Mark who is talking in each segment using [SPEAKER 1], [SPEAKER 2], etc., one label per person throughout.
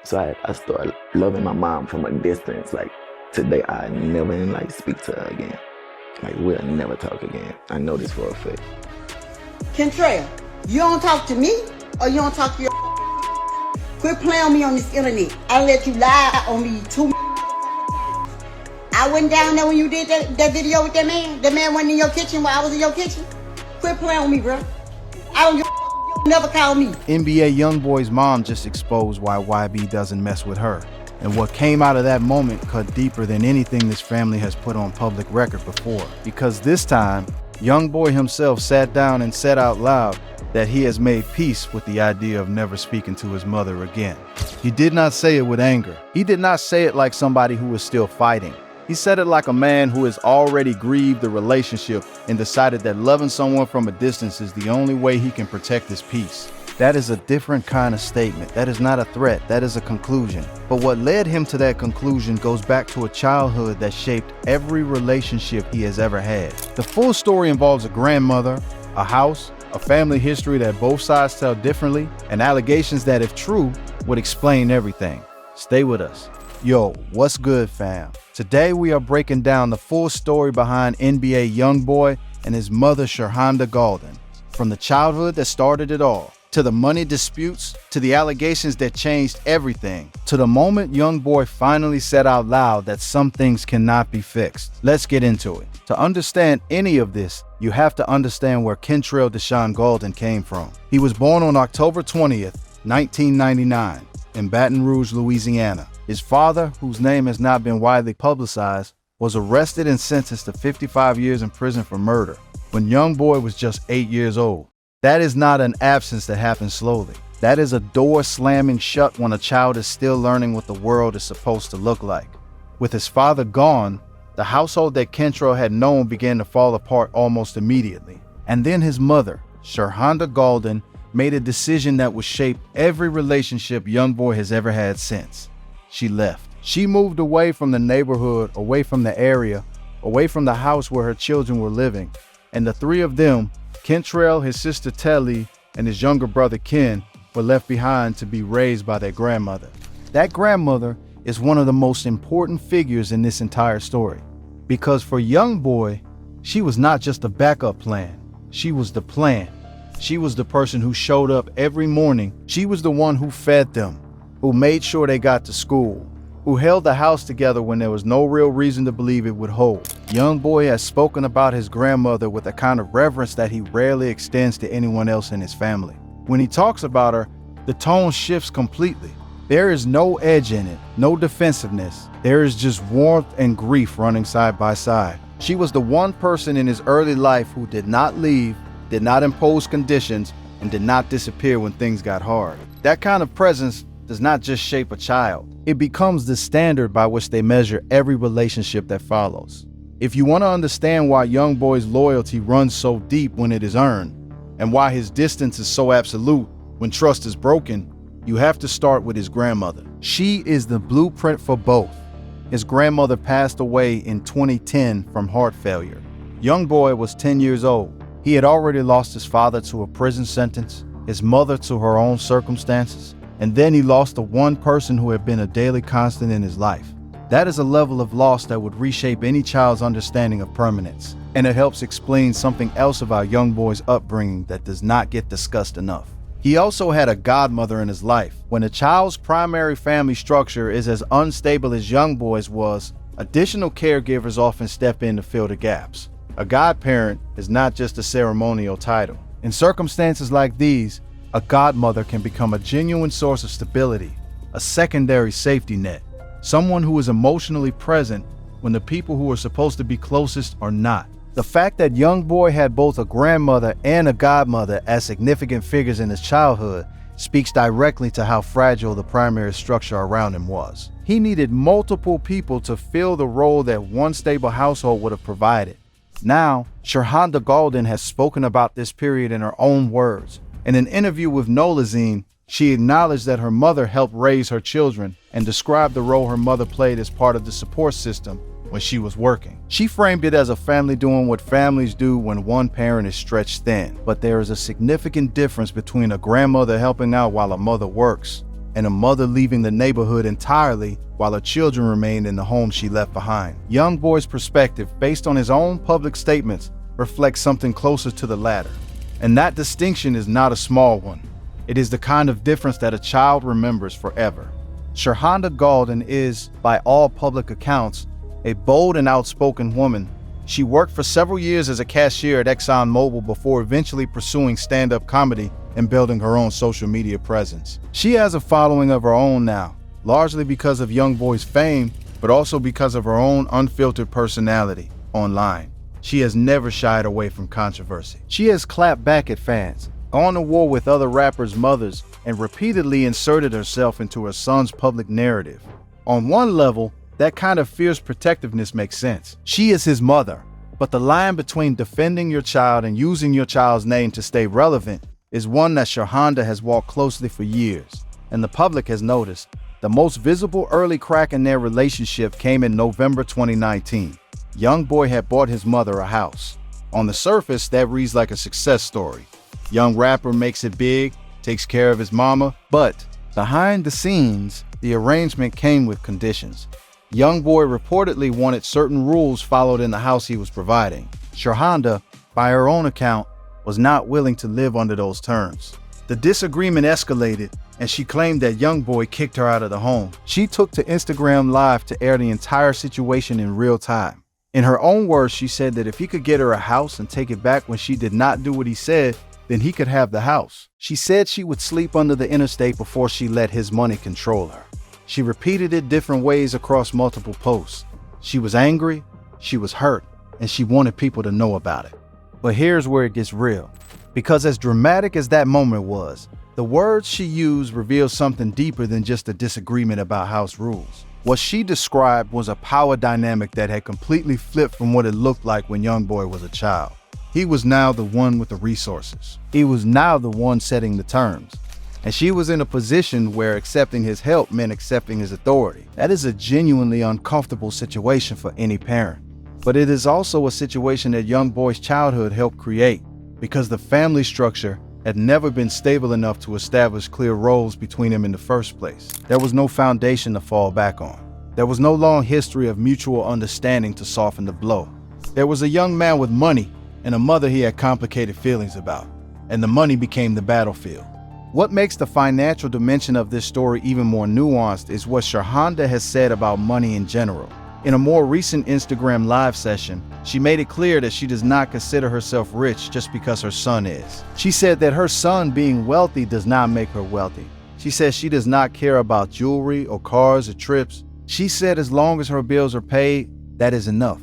[SPEAKER 1] So I started loving my mom from a distance. Like today, I never speak to her again. Like we'll never talk again. I know this for a fact.
[SPEAKER 2] Kentrell, you don't talk to me or you don't talk to your quit playing on me on this internet. I let you lie on me too. I wasn't down there when you did that video with that man. That man wasn't in your kitchen while I was in your kitchen. Quit playing on me, bro. I don't give a never call me.
[SPEAKER 3] NBA Youngboy's mom just exposed why YB doesn't mess with her. And what came out of that moment cut deeper than anything this family has put on public record before. Because this time, Youngboy himself sat down and said out loud that he has made peace with the idea of never speaking to his mother again. He did not say it with anger. He did not say it like somebody who is still fighting. He said it like a man who has already grieved the relationship and decided that loving someone from a distance is the only way he can protect his peace. That is a different kind of statement. That is not a threat. That is a conclusion. But what led him to that conclusion goes back to a childhood that shaped every relationship he has ever had. The full story involves a grandmother, a house, a family history that both sides tell differently, and allegations that, if true, would explain everything. Stay with us. Yo, what's good, fam? Today we are breaking down the full story behind NBA Youngboy and his mother, Sherhonda Golden. From the childhood that started it all, to the money disputes, to the allegations that changed everything, to the moment Youngboy finally said out loud that some things cannot be fixed. Let's get into it. To understand any of this, you have to understand where Kentrell Deshaun Golden came from. He was born on October 20th, 1999, in Baton Rouge, Louisiana. His father, whose name has not been widely publicized, was arrested and sentenced to 55 years in prison for murder when Youngboy was just 8 years old. That is not an absence that happens slowly. That is a door slamming shut when a child is still learning what the world is supposed to look like. With his father gone, the household that Kentrell had known began to fall apart almost immediately. And then his mother, Sherhonda Golden, made a decision that would shape every relationship Youngboy has ever had since. She left. She moved away from the neighborhood, away from the area, away from the house where her children were living. And the three of them, Kentrell, his sister Telly, and his younger brother Ken, were left behind to be raised by their grandmother. That grandmother is one of the most important figures in this entire story. Because for Youngboy, she was not just a backup plan. She was the plan. She was the person who showed up every morning. She was the one who fed them, who made sure they got to school, who held the house together when there was no real reason to believe it would hold. Youngboy has spoken about his grandmother with a kind of reverence that he rarely extends to anyone else in his family. When he talks about her, the tone shifts completely. There is no edge in it, no defensiveness. There is just warmth and grief running side by side. She was the one person in his early life who did not leave, did not impose conditions, and did not disappear when things got hard. That kind of presence does not just shape a child. It becomes the standard by which they measure every relationship that follows. If you want to understand why Youngboy's loyalty runs so deep when it is earned, and why his distance is so absolute when trust is broken, you have to start with his grandmother. She is the blueprint for both. His grandmother passed away in 2010 from heart failure. Youngboy was 10 years old. He had already lost his father to a prison sentence, his mother to her own circumstances, and then he lost the one person who had been a daily constant in his life. That is a level of loss that would reshape any child's understanding of permanence, and it helps explain something else about Youngboy's upbringing that does not get discussed enough. He also had a godmother in his life. When a child's primary family structure is as unstable as Youngboy's was, additional caregivers often step in to fill the gaps. A godparent is not just a ceremonial title. In circumstances like these, a godmother can become a genuine source of stability, a secondary safety net, someone who is emotionally present when the people who are supposed to be closest are not. The fact that Youngboy had both a grandmother and a godmother as significant figures in his childhood speaks directly to how fragile the primary structure around him was. He needed multiple people to fill the role that one stable household would have provided. Now, Sherhonda Golden has spoken about this period in her own words. In an interview with Nolazine, she acknowledged that her mother helped raise her children and described the role her mother played as part of the support system when she was working. She framed it as a family doing what families do when one parent is stretched thin. But there is a significant difference between a grandmother helping out while a mother works and a mother leaving the neighborhood entirely while her children remained in the home she left behind. Youngboy's perspective, based on his own public statements, reflects something closer to the latter. And that distinction is not a small one. It is the kind of difference that a child remembers forever. Shahanda Gaulden is, by all public accounts, a bold and outspoken woman. She worked for several years as a cashier at ExxonMobil before eventually pursuing stand-up comedy and building her own social media presence. She has a following of her own now, largely because of Youngboy's fame, but also because of her own unfiltered personality online. She has never shied away from controversy. She has clapped back at fans, gone to war with other rappers' mothers, and repeatedly inserted herself into her son's public narrative. On one level, that kind of fierce protectiveness makes sense. She is his mother, but the line between defending your child and using your child's name to stay relevant is one that Shahanda has walked closely for years, and the public has noticed. The most visible early crack in their relationship came in November 2019. Youngboy had bought his mother a house. On the surface, that reads like a success story. Young rapper makes it big, takes care of his mama, but behind the scenes, the arrangement came with conditions. Youngboy reportedly wanted certain rules followed in the house he was providing. Shahanda, by her own account, was not willing to live under those terms. The disagreement escalated, and she claimed that Youngboy kicked her out of the home. She took to Instagram Live to air the entire situation in real time. In her own words, she said that if he could get her a house and take it back when she did not do what he said, then he could have the house. She said she would sleep under the interstate before she let his money control her. She repeated it different ways across multiple posts. She was angry, she was hurt, and she wanted people to know about it. But here's where it gets real. Because as dramatic as that moment was, the words she used revealed something deeper than just a disagreement about house rules. What she described was a power dynamic that had completely flipped from what it looked like when Youngboy was a child. He was now the one with the resources. He was now the one setting the terms. And she was in a position where accepting his help meant accepting his authority. That is a genuinely uncomfortable situation for any parent. But it is also a situation that Youngboy's childhood helped create, because the family structure had never been stable enough to establish clear roles between them in the first place. There was no foundation to fall back on. There was no long history of mutual understanding to soften the blow. There was a young man with money and a mother he had complicated feelings about, and the money became the battlefield. What makes the financial dimension of this story even more nuanced is what Shahanda has said about money in general. In a more recent Instagram Live session, she made it clear that she does not consider herself rich just because her son is. She said that her son being wealthy does not make her wealthy. She says she does not care about jewelry or cars or trips. She said as long as her bills are paid, that is enough.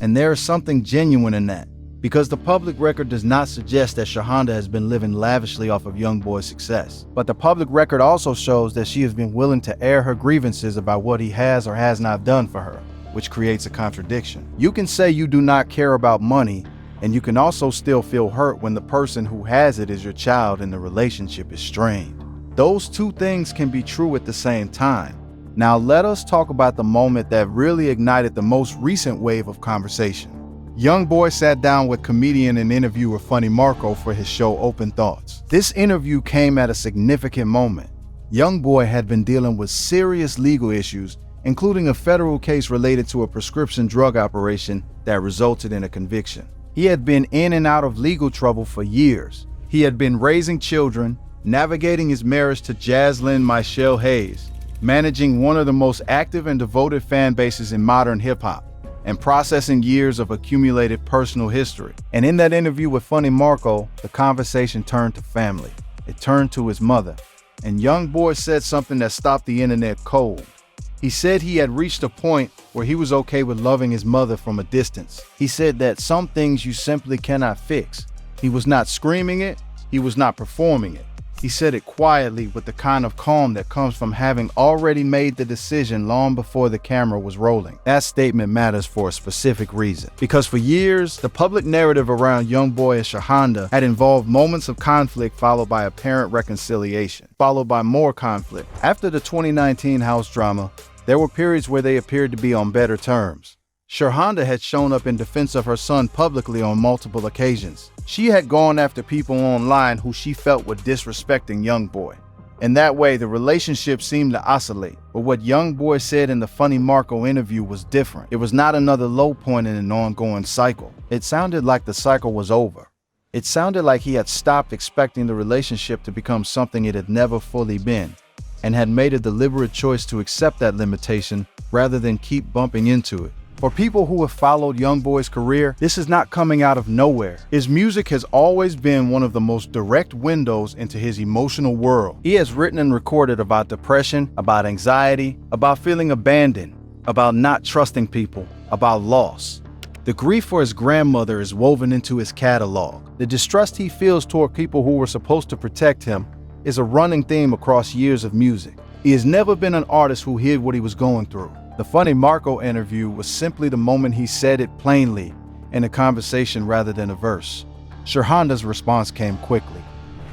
[SPEAKER 3] And there is something genuine in that, because the public record does not suggest that Shahanda has been living lavishly off of Youngboy's success. But the public record also shows that she has been willing to air her grievances about what he has or has not done for her, which creates a contradiction. You can say you do not care about money, and you can also still feel hurt when the person who has it is your child and the relationship is strained. Those two things can be true at the same time. Now let us talk about the moment that really ignited the most recent wave of conversation. Youngboy sat down with comedian and interviewer Funny Marco for his show Open Thoughts. This interview came at a significant moment. Youngboy had been dealing with serious legal issues, including a federal case related to a prescription drug operation that resulted in a conviction. He had been in and out of legal trouble for years. He had been raising children, navigating his marriage to Jaslyn Michelle Hayes, managing one of the most active and devoted fan bases in modern hip-hop, and processing years of accumulated personal history. And in that interview with Funny Marco, the conversation turned to family. It turned to his mother. And Youngboy said something that stopped the internet cold. He said he had reached a point where he was okay with loving his mother from a distance. He said that some things you simply cannot fix. He was not screaming it, he was not performing it. He said it quietly with the kind of calm that comes from having already made the decision long before the camera was rolling. That statement matters for a specific reason. Because for years, the public narrative around Youngboy and Shahanda had involved moments of conflict followed by apparent reconciliation, followed by more conflict. After the 2019 house drama, there were periods where they appeared to be on better terms. Shahanda had shown up in defense of her son publicly on multiple occasions. She had gone after people online who she felt were disrespecting Youngboy. In that way, the relationship seemed to oscillate. But what Youngboy said in the Funny Marco interview was different. It was not another low point in an ongoing cycle. It sounded like the cycle was over. It sounded like he had stopped expecting the relationship to become something it had never fully been, and had made a deliberate choice to accept that limitation rather than keep bumping into it. For people who have followed Youngboy's career, this is not coming out of nowhere. His music has always been one of the most direct windows into his emotional world. He has written and recorded about depression, about anxiety, about feeling abandoned, about not trusting people, about loss. The grief for his grandmother is woven into his catalog. The distrust he feels toward people who were supposed to protect him is a running theme across years of music. He has never been an artist who hid what he was going through. The Funny Marco interview was simply the moment he said it plainly in a conversation rather than a verse. Shurhanda's response came quickly.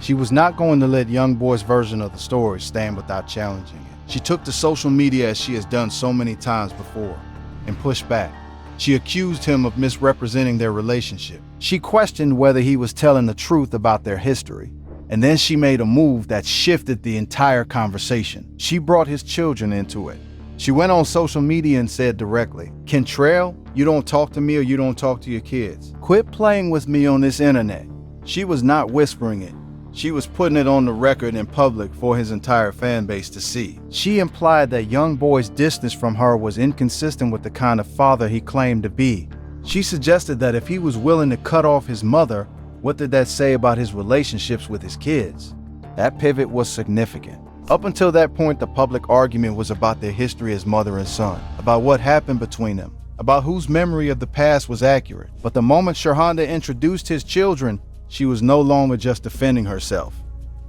[SPEAKER 3] She was not going to let Youngboy's version of the story stand without challenging it. She took to social media as she has done so many times before and pushed back. She accused him of misrepresenting their relationship. She questioned whether he was telling the truth about their history. And then she made a move that shifted the entire conversation. She brought his children into it. She went on social media and said directly, "Kentrail, you don't talk to me or you don't talk to your kids. Quit playing with me on this internet." She was not whispering it. She was putting it on the record in public for his entire fan base to see. She implied that Youngboy's distance from her was inconsistent with the kind of father he claimed to be. She suggested that if he was willing to cut off his mother, what did that say about his relationships with his kids? That pivot was significant. Up until that point, the public argument was about their history as mother and son, about what happened between them, about whose memory of the past was accurate. But the moment Shurhanda introduced his children, she was no longer just defending herself.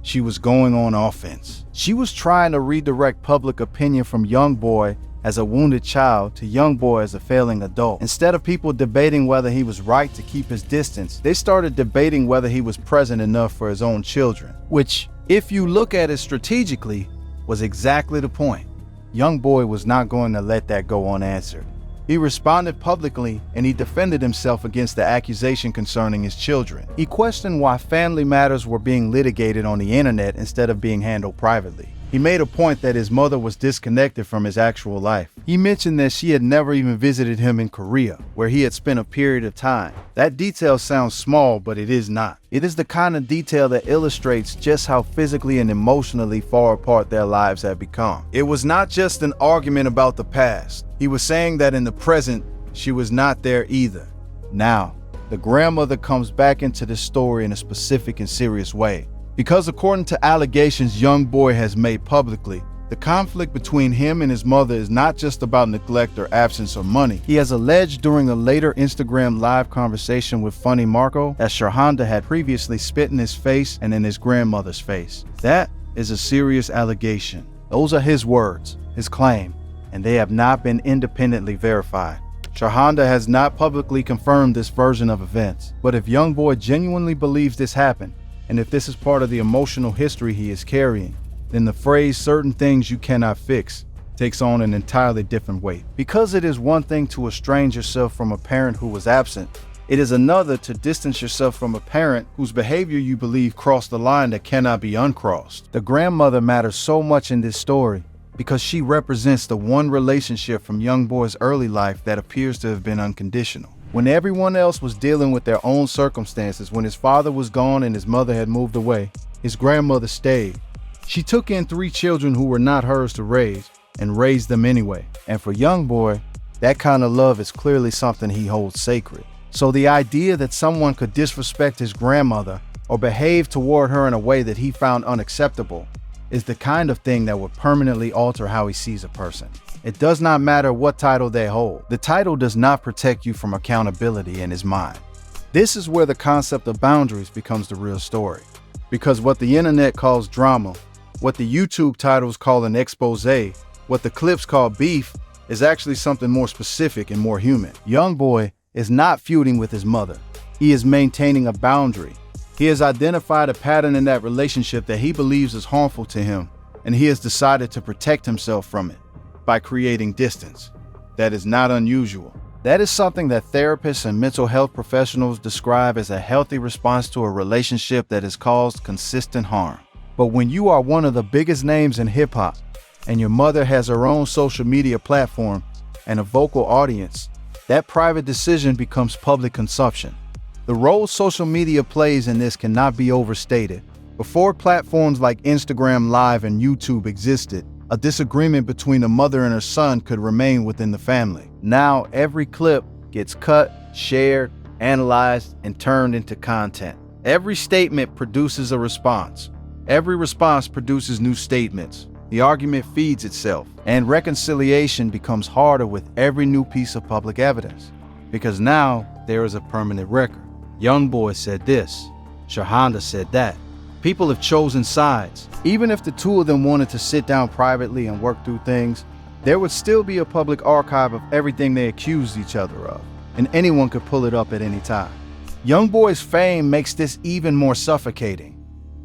[SPEAKER 3] She was going on offense. She was trying to redirect public opinion from Youngboy as a wounded child to Youngboy as a failing adult. Instead of people debating whether he was right to keep his distance, they started debating whether he was present enough for his own children, which, if you look at it strategically, was exactly the point. Youngboy was not going to let that go unanswered. He responded publicly and he defended himself against the accusation concerning his children. He questioned why family matters were being litigated on the internet instead of being handled privately. He made a point that his mother was disconnected from his actual life. He mentioned that she had never even visited him in Korea, where he had spent a period of time. That detail sounds small, but it is not. It is the kind of detail that illustrates just how physically and emotionally far apart their lives have become. It was not just an argument about the past. He was saying that in the present, she was not there either. Now, the grandmother comes back into the story in a specific and serious way. Because according to allegations Youngboy has made publicly, the conflict between him and his mother is not just about neglect or absence or money. He has alleged during a later Instagram live conversation with Funny Marco that Shurhanda had previously spit in his face and in his grandmother's face. That is a serious allegation. Those are his words, his claim, and they have not been independently verified. Shurhanda has not publicly confirmed this version of events, but if Youngboy genuinely believes this happened, and if this is part of the emotional history he is carrying, then the phrase "certain things you cannot fix" takes on an entirely different weight. Because it is one thing to estrange yourself from a parent who was absent, it is another to distance yourself from a parent whose behavior you believe crossed the line that cannot be uncrossed. The grandmother matters so much in this story because she represents the one relationship from Youngboy's early life that appears to have been unconditional. When everyone else was dealing with their own circumstances, when his father was gone and his mother had moved away, his grandmother stayed. She took in 3 children who were not hers to raise and raised them anyway. And for Youngboy, that kind of love is clearly something he holds sacred. So the idea that someone could disrespect his grandmother or behave toward her in a way that he found unacceptable is the kind of thing that would permanently alter how he sees a person. It does not matter what title they hold. The title does not protect you from accountability in his mind. This is where the concept of boundaries becomes the real story. Because what the internet calls drama, what the YouTube titles call an expose, what the clips call beef, is actually something more specific and more human. Youngboy is not feuding with his mother. He is maintaining a boundary. He has identified a pattern in that relationship that he believes is harmful to him, and he has decided to protect himself from it by creating distance. That is not unusual. That is something that therapists and mental health professionals describe as a healthy response to a relationship that has caused consistent harm. But when you are one of the biggest names in hip-hop, and your mother has her own social media platform and a vocal audience, that private decision becomes public consumption. The role social media plays in this cannot be overstated. Before platforms like Instagram Live and YouTube existed, a disagreement between a mother and her son could remain within the family. Now, every clip gets cut, shared, analyzed, and turned into content. Every statement produces a response. Every response produces new statements. The argument feeds itself, and reconciliation becomes harder with every new piece of public evidence. Because now, there is a permanent record. Youngboy said this, Shahanda said that. People have chosen sides. Even if the two of them wanted to sit down privately and work through things, there would still be a public archive of everything they accused each other of, and anyone could pull it up at any time. Youngboy's fame makes this even more suffocating.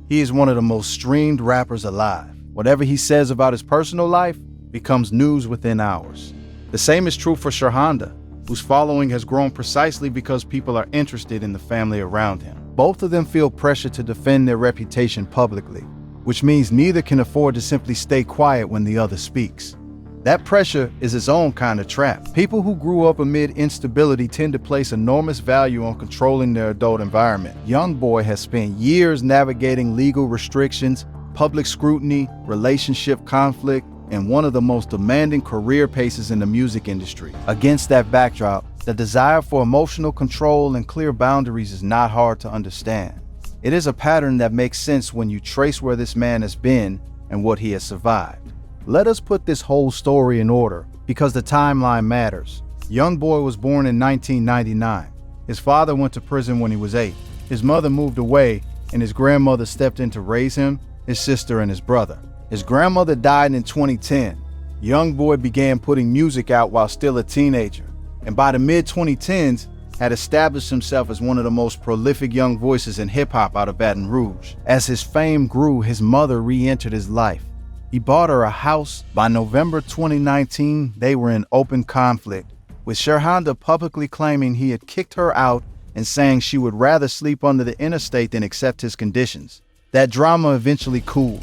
[SPEAKER 3] He is one of the most streamed rappers alive. Whatever he says about his personal life becomes news within hours. The same is true for Shahanda, whose following has grown precisely because people are interested in the family around him. Both of them feel pressure to defend their reputation publicly, which means neither can afford to simply stay quiet when the other speaks. That pressure is its own kind of trap. People who grew up amid instability tend to place enormous value on controlling their adult environment. Youngboy has spent years navigating legal restrictions, public scrutiny, relationship conflict, and one of the most demanding career paces in the music industry. Against that backdrop, the desire for emotional control and clear boundaries is not hard to understand. It is a pattern that makes sense when you trace where this man has been and what he has survived. Let us put this whole story in order, because the timeline matters. Youngboy was born in 1999. His father went to prison when he was 8. His mother moved away, and his grandmother stepped in to raise him, his sister, and his brother. His grandmother died in 2010. Youngboy began putting music out while still a teenager, and by the mid-2010s, had established himself as one of the most prolific young voices in hip-hop out of Baton Rouge. As his fame grew, his mother re-entered his life. He bought her a house. By November 2019, they were in open conflict, with Shahanda publicly claiming he had kicked her out and saying she would rather sleep under the interstate than accept his conditions. That drama eventually cooled,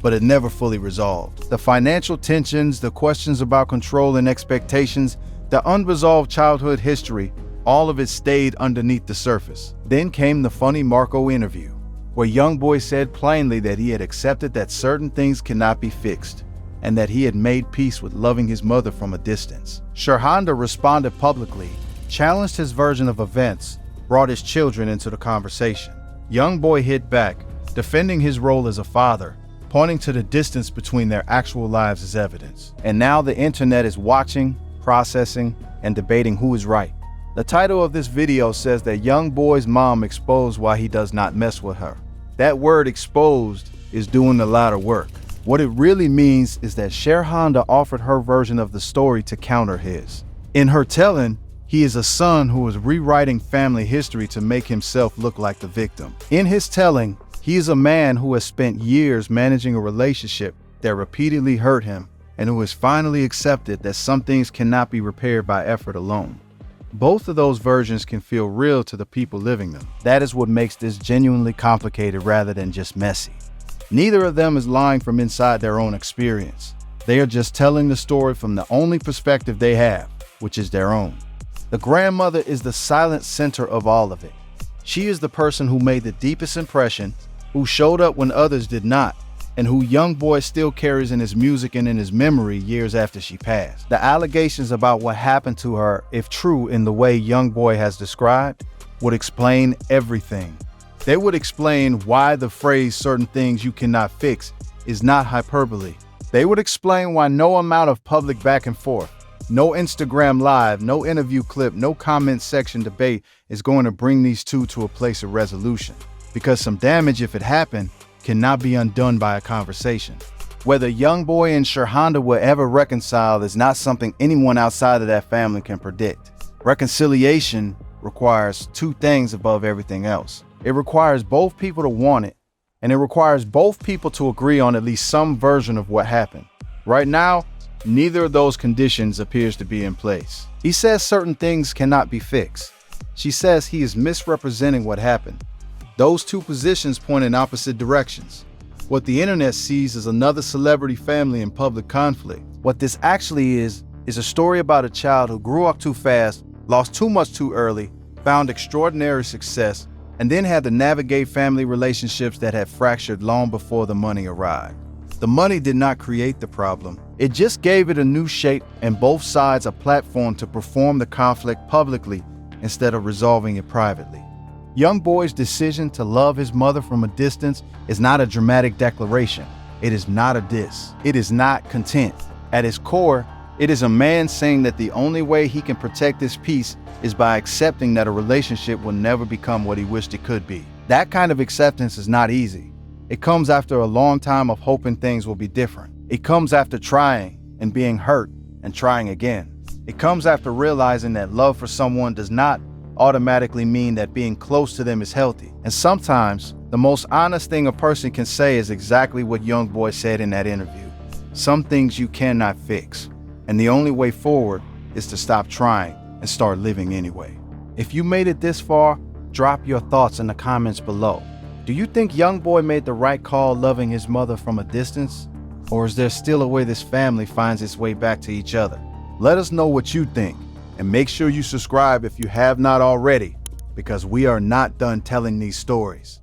[SPEAKER 3] but it never fully resolved. The financial tensions, the questions about control and expectations, the unresolved childhood history, all of it stayed underneath the surface. Then came the funny Marco interview, where Youngboy said plainly that he had accepted that certain things cannot be fixed, and that he had made peace with loving his mother from a distance. Shahanda responded publicly, challenged his version of events, brought his children into the conversation. Youngboy hit back, defending his role as a father, pointing to the distance between their actual lives as evidence. And now the internet is watching, processing, and debating who is right. The title of this video says that Youngboy's mom exposed why he does not mess with her. That word exposed is doing a lot of work. What it really means is that Shahanda offered her version of the story to counter his. In her telling, he is a son who is rewriting family history to make himself look like the victim. In his telling, he is a man who has spent years managing a relationship that repeatedly hurt him and who has finally accepted that some things cannot be repaired by effort alone. Both of those versions can feel real to the people living them. That is what makes this genuinely complicated rather than just messy. Neither of them is lying from inside their own experience. They are just telling the story from the only perspective they have, which is their own. The grandmother is the silent center of all of it. She is the person who made the deepest impression, who showed up when others did not, and who Youngboy still carries in his music and in his memory years after she passed. The allegations about what happened to her, if true in the way Youngboy has described, would explain everything. They would explain why the phrase "certain things you cannot fix" is not hyperbole. They would explain why no amount of public back and forth, no Instagram Live, no interview clip, no comment section debate is going to bring these two to a place of resolution. Because some damage, if it happened, cannot be undone by a conversation. Whether Youngboy and Shahanda will ever reconcile is not something anyone outside of that family can predict. Reconciliation requires two things above everything else. It requires both people to want it, and it requires both people to agree on at least some version of what happened. Right now, neither of those conditions appears to be in place. He says certain things cannot be fixed. She says he is misrepresenting what happened. Those two positions point in opposite directions. What the internet sees as another celebrity family in public conflict. What this actually is a story about a child who grew up too fast, lost too much too early, found extraordinary success, and then had to navigate family relationships that had fractured long before the money arrived. The money did not create the problem. It just gave it a new shape and both sides a platform to perform the conflict publicly instead of resolving it privately. Youngboy's decision to love his mother from a distance is not a dramatic declaration. It is not a diss. It is not content. At its core, it is a man saying that the only way he can protect his peace is by accepting that a relationship will never become what he wished it could be. That kind of acceptance is not easy. It comes after a long time of hoping things will be different. It comes after trying and being hurt and trying again. It comes after realizing that love for someone does not automatically mean that being close to them is healthy. And sometimes, the most honest thing a person can say is exactly what Youngboy said in that interview. Some things you cannot fix, and the only way forward is to stop trying and start living anyway. If you made it this far, drop your thoughts in the comments below. Do you think Youngboy made the right call loving his mother from a distance? Or is there still a way this family finds its way back to each other? Let us know what you think, and make sure you subscribe if you have not already, because we are not done telling these stories.